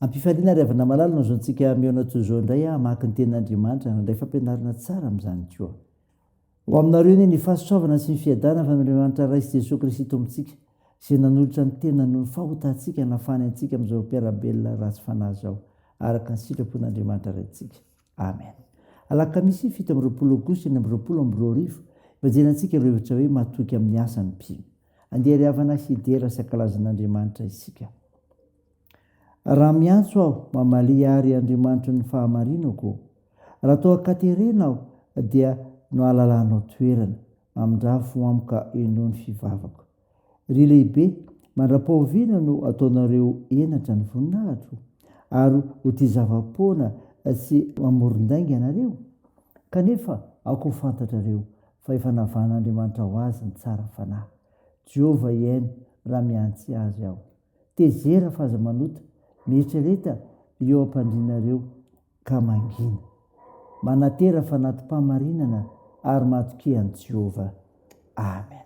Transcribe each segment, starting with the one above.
ampifaliana ry avana malala no zontsika miona toyzao indray amaky ny tenin'andriamanitra nandray fampianarana tsara amin'izany koa ho aminareo ny fahasoavana sy ny fiadana fa n'andriamanitra raisy jesosy kristy tombontsika izay nanolotra ny tena noho ny fahotantsika nafany antsika amin'izao mpiarabelona ratsy fanahy zao araka ny sitrapon'andriamanitra raintsika amen. Alakamisy 7 aogositra 2020 ivajenantsika ireo hevitra hoe matoky amin'ny asany mpino andeha riavana sidera sy ankalazan'andriamanitra isika. Raha miantso aho mamaly ary andriamanitra ny fahamarinako, raha toa katerena aho dia no alalanao toerana amindrafo amoka eno ny fivavako. Ry lehibe mandra-paoviana no ataonareo enatra ny voninahitro ary ho ty zava-poana sy mamoron-dainga ianareo, kanefa ako ho fantatrareo fa efa navan'andriamanitra ho azy ny tsara fanahy. Jehova iaino raha miantsy azy aho. Tezera fa aza manota, mietreleta eo ampandrinareo ka mangina. Manatera fa natim-pamarinana ary matokean'i Jehova. Amen.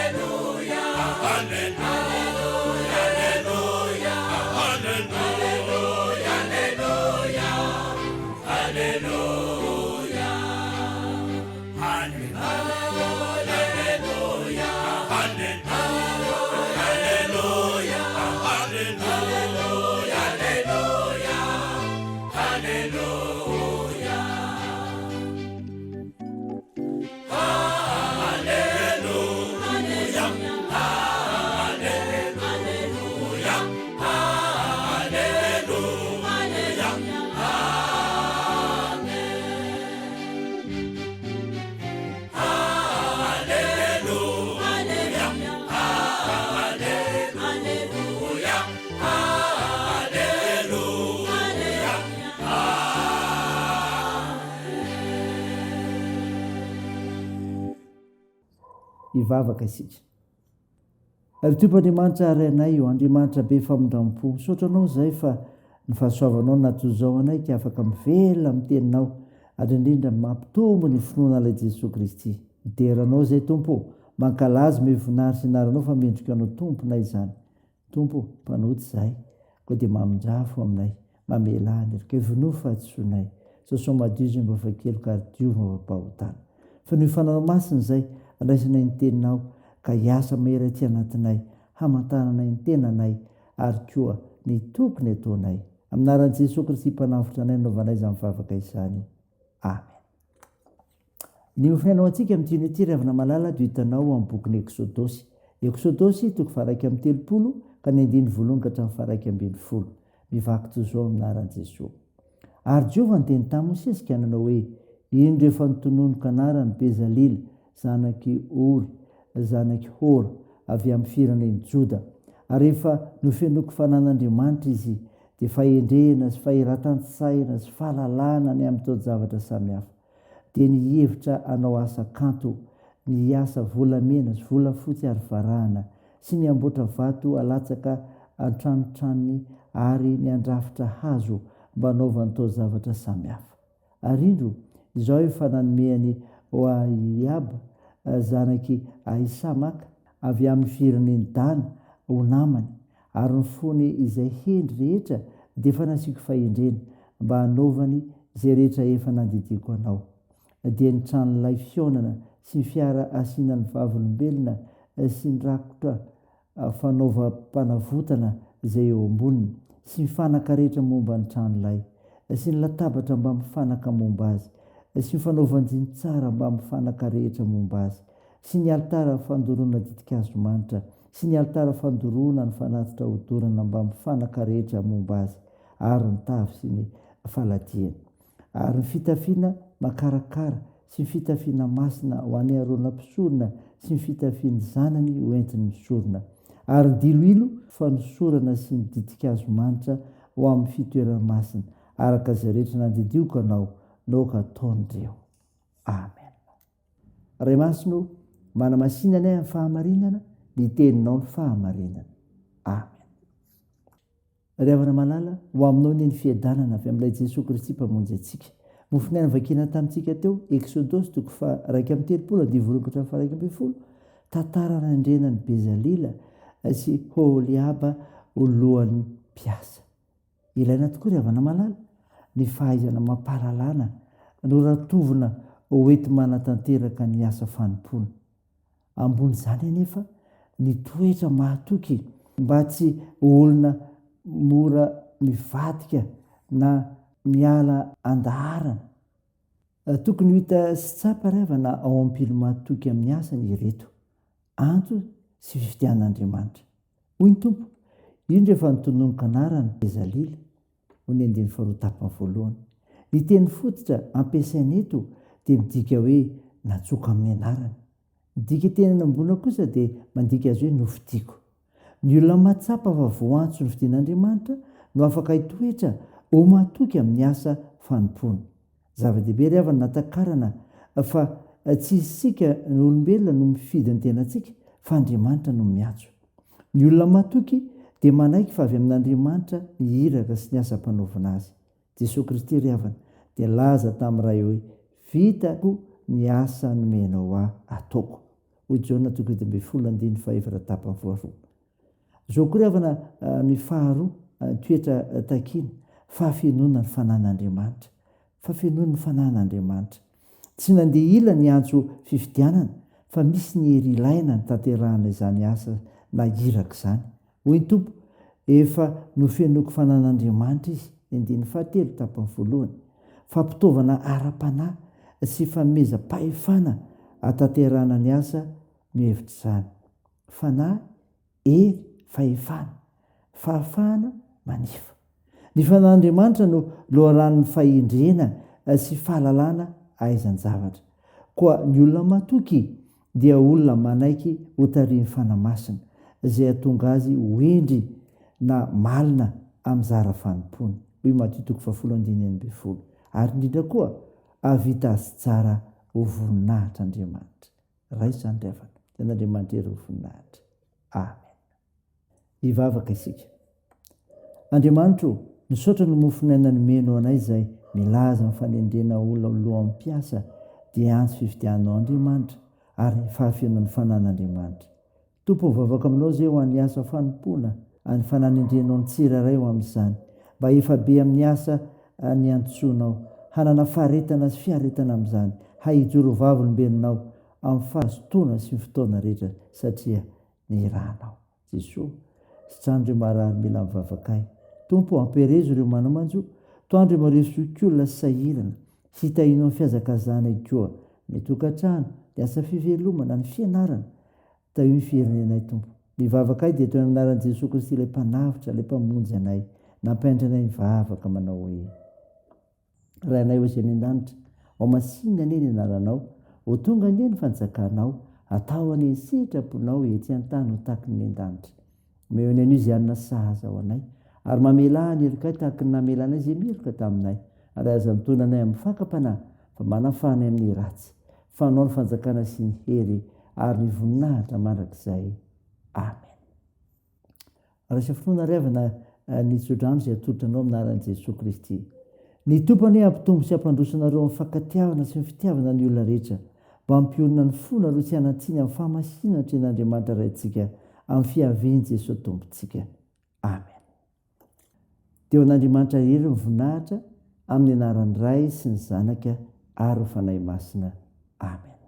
Hallelujah, hallelujah. mivavaka isika. Ary Tompoandriamanitra arainay io, Andriamanitra be famondram-po, misaotra anao izay fa ny fahasoavanao natoy izao anay ka afaka mivelona amin'ny teninao ary indrindra mampitombo ny finoana ilay Jesosy Kristy. Miteranao izay Tompo, mankalazy mivoninahitra inaranao fa mendrika anao tompona izany. Tompo, mpanoty izahay, koa dia mamonjafo aminay, mamelany erika vono fahatsoanay. Sasao madio izay mba fakelo ka ary diovina vampahotana. Fa ny fananao masina izay andraisanay ny teninao ka hiasa mahery-ty anatinay, hamantaranay ny tenanay ary koa ny tokony ataonay. Aminaran'i Jesosy Kristy mpanavotra anay nanaovanay izany mivavaka izany. Amen. Ny ofinainao antsika amin'ity ity ry havana malala dia hitanao amin'ny bokin'ny Eksôdôsy. Eksôdôsy toko faraiky amin'ny 30 ka ny 15 ka hatramin'ny faraiky amin'ny 20. Mivaky toy izao aminaran'i Jesosy. Ary Jehovah niteny tamin'i Mosesy nanao hoe, iny rehefa nitononoko anarany Bezalely zanaky Ory, zanaky Hôra avy amin'ny firenen'i Joda. Ary rehefa nofenoko fanan'Andriamanitra izy dia fahendrena sy fahiran-tantsaina sy fahalalana ny amin'ny taon-javatra samihafa. Dia nihevitra anao asa kanto, ny asa volamena sy volafotsy ary varahana sy ny amboatra vato alatsaka an-tranotranony ary ny andrafitra hazo mba anaovany taon-javatra samihafa. Ary indro izao efa nanomehany Oholiaba zanaky Ahisamaka avy amin'ny firenen'i Dana ho namany, ary ny fony izay hendry rehetra dia efa nasiako fahendrena mba hanaovany izay rehetra efa nandidiko anao. Dia ny tranon'ilay fionana sy ny fiara asinany vavolombelona sy ny rakotra fanaovam-panavotana izay eo amboniny sy ny fanaka rehetra momba ny tranon'ilay sy ny latabatra mba mifanaka momba azy sy ny fanaovan-diny tsara mba mifanaka rehetra momba azy sy ny alitara fandoroana didikazo manitra sy ny alitara fandoroana ny fanatitra hodorana mba mifanaka rehetra momba azy ary ny tavy sy ny faladiana ary ny fitafiana makarakara sy ny fitafiana masina ho an'ny aronam-pisorona sy ny fitafiany zanany ho entiny misorona ary ny diloilo fanosorana sy ny didikazo manitra ho amin'ny fitoerana masina araka izay rehetra nandidioko anao naoka ataon'ireo. Amen. Ray masino manamasinana amin'ny fahamarinana, ny teninao ny fahamarinana. Amen. Ry havana malala, ho aminao ny fiadanana avy amin'ilay Jesosy Kristy mpamonjy antsika. Mofinaina vakina tamintsika teo, Eksôdôsy toko faraiky amin'ny 30 divolongatra faraiky amin'ny 20, tantara nandrenan'ny Bezalila sy Oholiaba ho lohan'ny mpiasa. Ilaina tokoa ry havana malala ny fahaizana mampahalalana no ratovina hoety manatanteraka ny asa fanompoana. Ambony izany anefa ny toetra mahatoky mba tsy olona mora mivadika na miala andaharana. Tokony hita sy tsapa ry havana ao am-pilo mahatoky amin'ny asany ireto. Anto sy fifidian'Andriamanitra. Hoy ny Tompo, iny rehefa nitononoko anarany Bezalely, ho ny 15 tapany voalohany. Ny teny fototra ampiasaina eto dia midika hoe natsoka amin'ny anarany. Midika teny ambony kosa dia mandika azy hoe nofidiako. Ny olona matsapa fa voantso ny fidian'Andriamanitra no afaka hitoetra ho mahatoky amin'ny asa fanompoana. Zava-dehibe ry havana natakarana fa tsy isika ny olombelona no mifidy ny tenantsika fa Andriamanitra no miantso. Ny olona mahatoky dia manaiky fa avy amin'Andriamanitra ny iraka sy ny asa-panaovana azy. Jesosy Kristy ry havana dia laza tamin'iray hoe vitako ny asa nomenao ataoko. Hoy Jaona 2:12 Zao koa ry havana ny faharoa toetra takina, fahafenoana ny fanan'Andriamanitra. Fahafenoana ny fanan'Andriamanitra. Tsy nandeha ila ny antso fifidianana fa misy ny hery ilaina ny tanterahana izany asa na iraka izany. Hoy ny Tompo, efa nofenoko fanan'Andriamanitra izy, 7 tapany voalohany, fampitaovana ara-panahy sy famezam-pahefana hatanterahana ny asa no hevitra izany. Fanahy, hery, fahefana, fahafahana, manifa. Ny fanan'Andriamanitra no loharan'ny fahendrena sy fahalalana ahaizan-javatra. Koa ny olona matoky dia olona manaiky ho tarihin'ny fanamasina izay hatonga azy hoendry na malina amin'ny zara fanompoana. Hoy Matteo 10:12. Ary indrindra koa havita azy tsara ho voninahitra Andriamanitra. Ray izany ry havana. dia n'andriamanitra ireo voninahitra. Amen. Hivavaka isika. Andriamanitro, nisaotra ny mofinaina nomeno anay izay milaza ny fanendrena olona lohan'ny mpiasa dia antso fifidianao Andriamanitra ary fahafianao ny fanan'Andriamanitra. Tompo mivavaka aminao zay ho an'ny asa fanompoana any fananendrenao ny tsiraray ho amin'izany. Mba efa be amin'ny asa ny antsoinao, hanana faharetana sy fiaretana amin'izany, hahijoro vavolombelonao amin'ny fahazotoana sy ny fotoana rehetra satria ny ranao. Jesosy, sitrandro marary mila mivavakay. Tompo amperezo ireo manamanjo, toandro mareso olona sy sahirana, hitahinao ny fiazakazana ikoa, ny tokantrano, ny asa fivelomana, ny fianarana, tao ny fiherenanay Tompo. Mivavakay dia toy ny anaran'i Jesosy Kristy ilay mpanavitra, ilay mpamonjy anay, nampaindra anay mivavaka manao hoe: raha anay ho izay an-danitra, ao masinga anie ny anaranao, ho tonga anie ny fanjakanao, atao anie ny sitraponao ety an-tany ho tahaky ny an-danitra. Omeo ny an'izy anona sahaza ao anay, ary mamela ny erikay tahaky ny namela anay izay miheroka taminay, ary aza mitona anay amin'ny fakapanahy, fa manafanay amin'ny ratsy. Fanao ny fanjakana sy ny hery ary ny voninahitra mandrakizay. Amen. Raha finoana riavana ny tsodrano izay atolotranao amin'ny anaran'i Jesosy Kristy. Ny tompony hampitombo sy hampandrosanareo amin'ny fankatiavana sy ny fitiavana ny olona rehetra, mba hampionana ny fonareo tsy hanatsiny amin'ny fahamasinana tren'Andriamanitra raintsika amin'ny fiavian'i Jesosy Tompontsika. Amen. Teo an'Andriamanitra irery ny voninahitra amin'ny anaran'ny Ray sy ny Zanaka ary ny Fanahy Masina. Amen.